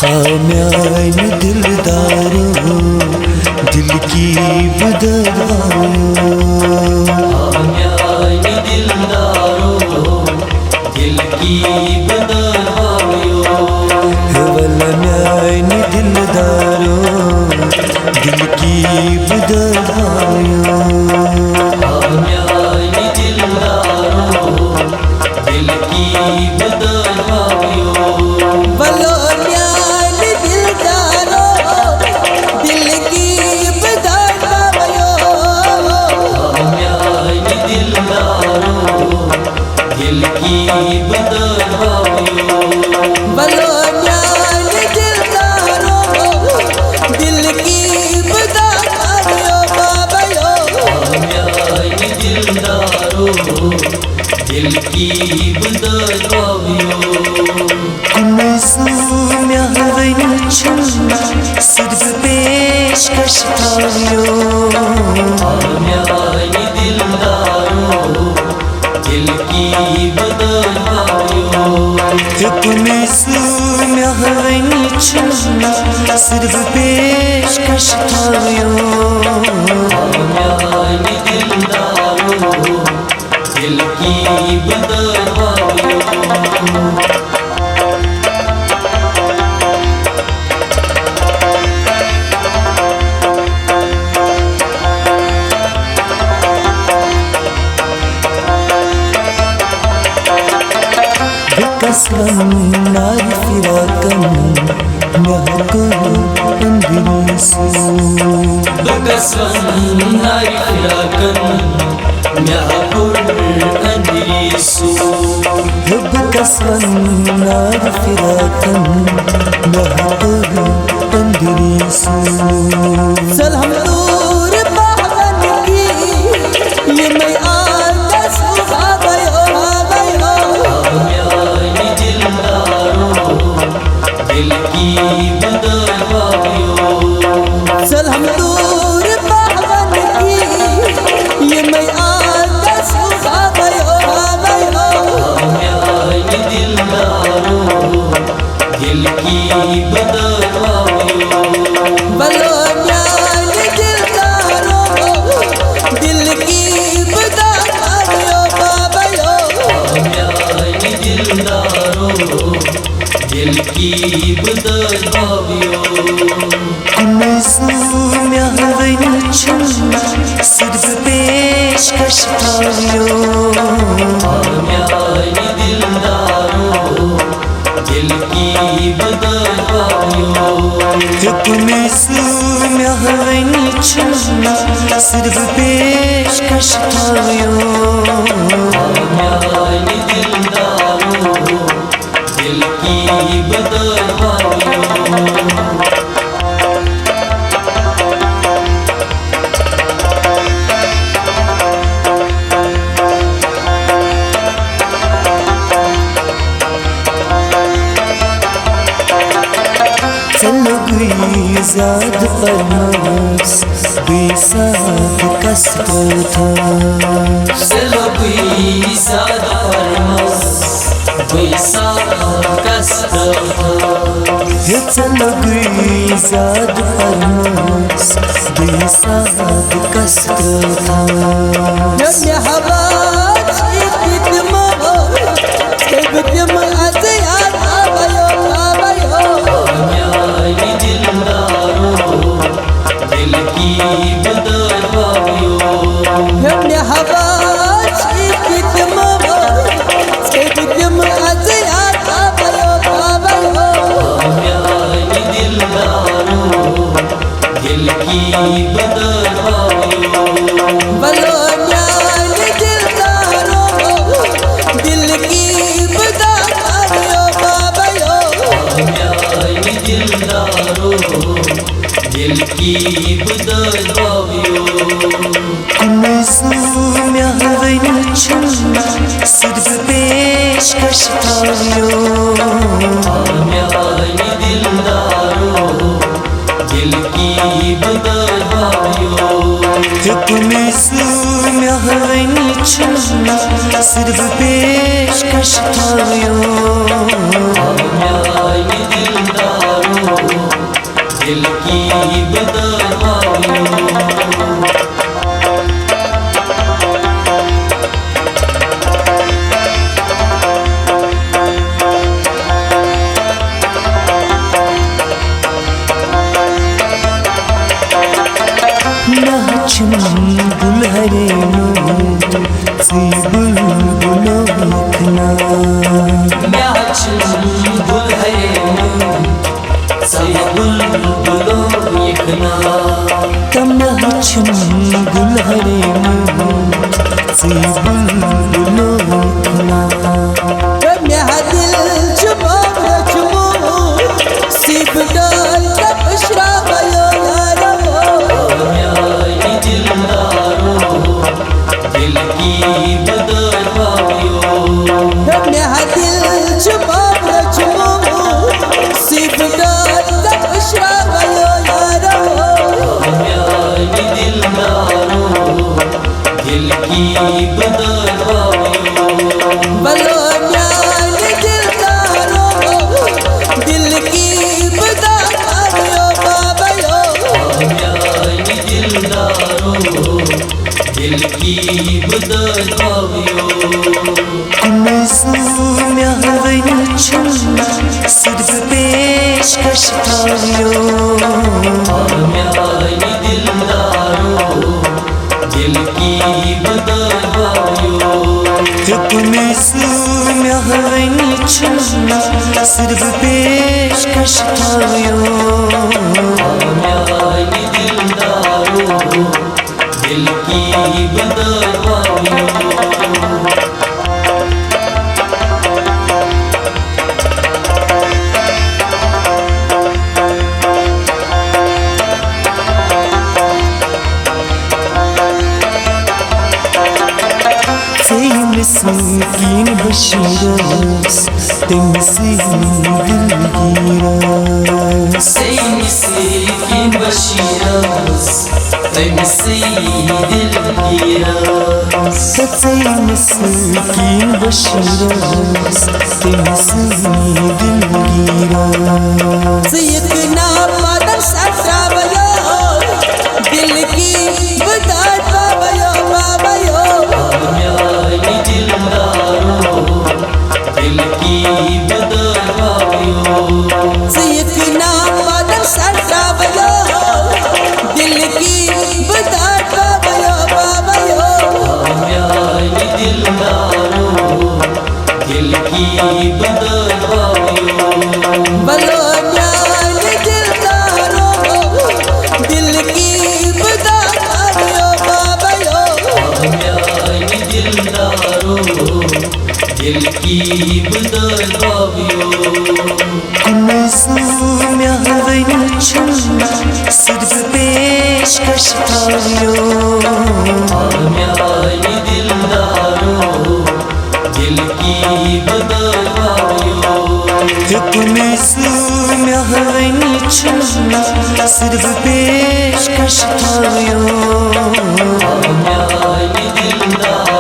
खाम्यान दिलदारो दिल की बदलायो, खाम्यान दिलदारो दिल की बदलायो, वलम्यान दिलदारो दिल की बदलायो, खाम्यान दिलदारो दिल की बदलायो, वलम्यान दिलदारो दिल की बदलायो, खाम्यान दिलदारो दिल की बदलायो, वलम्यान दिलदारो दिल की बदलायो बाबायो, खाम्यान दिलदारो दिल की बदलायो, सिर्फ पेशकश थायो, खाम्यान दिलदारो दिल की बदलायो, सिर्फ पेशकश थायो, खाम्यान दिलदारो दिल की बदलायो, कसम नारी फिराकन महको अंदिसू, बकसम नारी फिराकन महपुर अंदिसू, बकसम नारी फिराकन महको अंदिसू, चल हम दूर पावन की ये मैं आदस आ गयो खाम्यान दिलदारो दिल की बदलायो, चल हम दूर पावन की ये मैं आदस आ गयो खाम्यान दिलदारो दिल की बदलायो, वलम्यान दिलदारो दिल की बदलायो बाबायो, खाम्यान दिलदारो दिल की बदलायो, सिर्फ पेशकश थायो, खाम्यान दिलदारो दिल की बदलायो, सिर्फ पेशकश थायो, खाम्यान दिलदारो दिल की बदलायो, चलो गुईज़ाद परमास बेसाद कसरत था, चलो कोई सादा फरमास बेसाद कसरत, चलो गुईज़ाद परमास बेसाद कसरत था, खाम्यान दिलदारो दिल की बदलायो, खाम्यान दिलदारो दिल की बदलायो, वलम्यान दिलदारो दिल की बदलायो बाबायो, खाम्यान दिलदारो दिल की बदलायो, सिर्फ पेशकश थायो, खाम्यान दिलदारो दिल की बदलायो, सिर्फ पेशकश थायो, खाम्यान दिलदारो दिल की बदहालियों नाचन दुल्हरे सी बुलबुलो लिखना नाचन दुल्हरे सी बुलबुलो लिखना तम नाचन दुल्हरे सी बुलबुलो लिखना मेरा दिल जुबा रचमो सिब डाल तपश्रा भयो दिल की बदहालियों मेरा दिल जुबा रचमो सिब डाल तपश्रा भयो दिल की बदहालियों बलो न्याय दिलदारो दिल की बदहालियों बाबयो दिलदारो दिल की बदहालियों Mezun yavruçum sırf peşkeş kalıyor दिलदारो दिल की बदहालियों Mezun yavruçum sırf peşkeş kalıyor दिलदारो दिल की बदहालियों Temizliğin başırız temizliğin dilgiras Sevmisikin başıras Temizliğin dilgiras Temizliğin başırız temizliğin dilgiras Sayıkna padam satrabayo dil ki badat babayo babayo दिल की बदहालियों sayıkna padam satrabayo dil ki badat babayo babayo दिलदारो दिल की बदहालियों बलो न्याय दिलदारो दिल की बदहालियों बाबायो दिलदारो दिल की बदहालियों Mezun yavruçum sırf peşkeş kalıyor दिलदारो दिल की बदहालियों Mezun yavruçum sırf peşkeş kalıyor दिलदारो